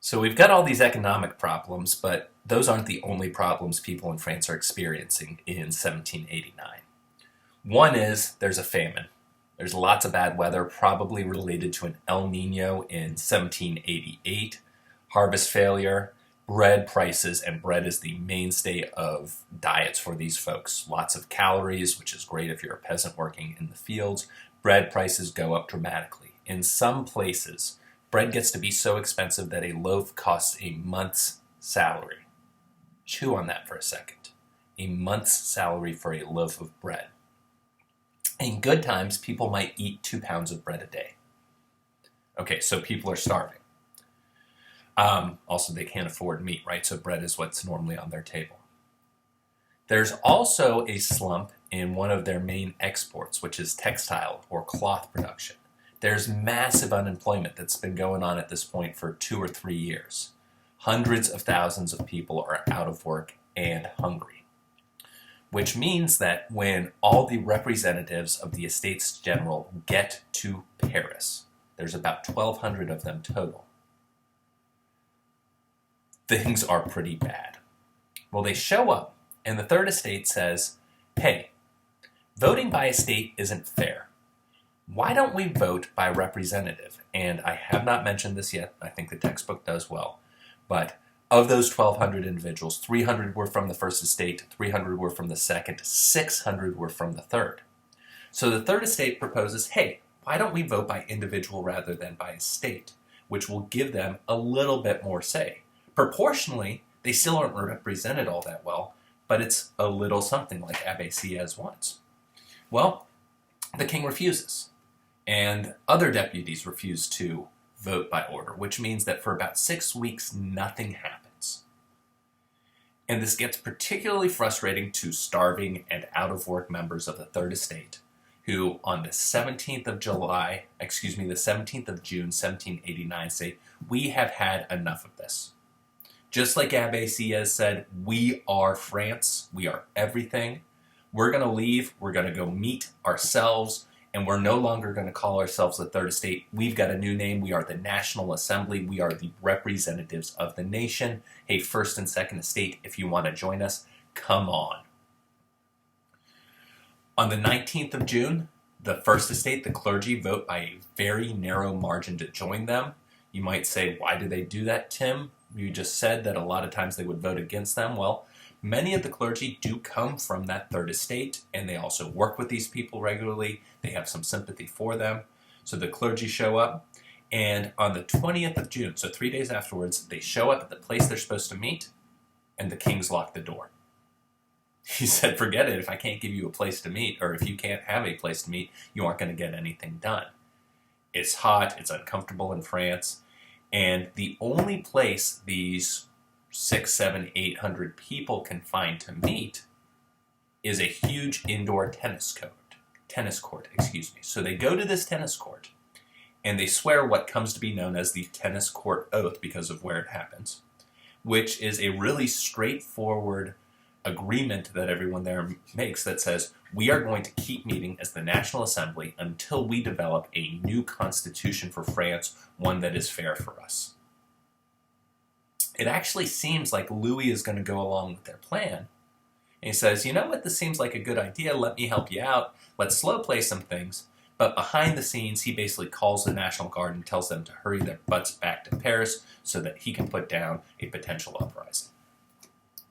So we've got all these economic problems, but those aren't the only problems people in France are experiencing in 1789. One is there's a famine. There's lots of bad weather, probably related to an El Nino in 1788, harvest failure, bread prices, and bread is the mainstay of diets for these folks. Lots of calories, which is great if you're a peasant working in the fields. Bread prices go up dramatically. In some places, bread gets to be so expensive that a loaf costs a month's salary. Chew on that for a second. A month's salary for a loaf of bread. In good times, people might eat 2 pounds of bread a day. Okay, so people are starving. Also, they can't afford meat, right? So bread is what's normally on their table. There's also a slump in one of their main exports, which is textile or cloth production. There's massive unemployment that's been going on at this point for 2 or 3 years. Hundreds of thousands of people are out of work and hungry. Which means that when all the representatives of the Estates General get to Paris, there's about 1,200 of them total, things are pretty bad. Well, they show up, and the Third Estate says, hey, voting by estate isn't fair. Why don't we vote by representative? And I have not mentioned this yet. I think the textbook does well. But of those 1,200 individuals, 300 were from the First Estate, 300 were from the Second, 600 were from the Third. So the Third Estate proposes, hey, why don't we vote by individual rather than by estate, which will give them a little bit more say. Proportionally, they still aren't represented all that well, but it's a little something like Abbé Sieyès wants. Well, the king refuses, and other deputies refuse to vote by order, which means that for about 6 weeks, nothing happens. And this gets particularly frustrating to starving and out-of-work members of the Third Estate, who on the 17th of June, 1789 say, we have had enough of this. Just like Abbé Sieyès said, we are France, we are everything. We're going to leave, we're going to go meet ourselves, and we're no longer going to call ourselves the Third Estate. We've got a new name. We are the National Assembly. We are the representatives of the nation. Hey, First and Second Estate, if you want to join us, come on. On the 19th of June, the First Estate, the clergy, vote by a very narrow margin to join them. You might say, why do they do that, Tim? You just said that a lot of times they would vote against them. Well, many of the clergy do come from that Third Estate, and they also work with these people regularly. They have some sympathy for them. So the clergy show up, and on the 20th of June, so 3 days afterwards, they show up at the place they're supposed to meet, and the king's locked the door. He said, forget it, if I can't give you a place to meet, or if you can't have a place to meet, you aren't going to get anything done. It's hot, it's uncomfortable in France, and the only place these 600, 700, 800 people can find to meet is a huge indoor tennis court. So they go to this tennis court, and they swear what comes to be known as the tennis court oath because of where it happens, which is a really straightforward agreement that everyone there makes that says, we are going to keep meeting as the National Assembly until we develop a new constitution for France, one that is fair for us. It actually seems like Louis is going to go along with their plan. And he says, you know what, this seems like a good idea. Let me help you out. Let's slow play some things. But behind the scenes, he basically calls the National Guard and tells them to hurry their butts back to Paris so that he can put down a potential uprising.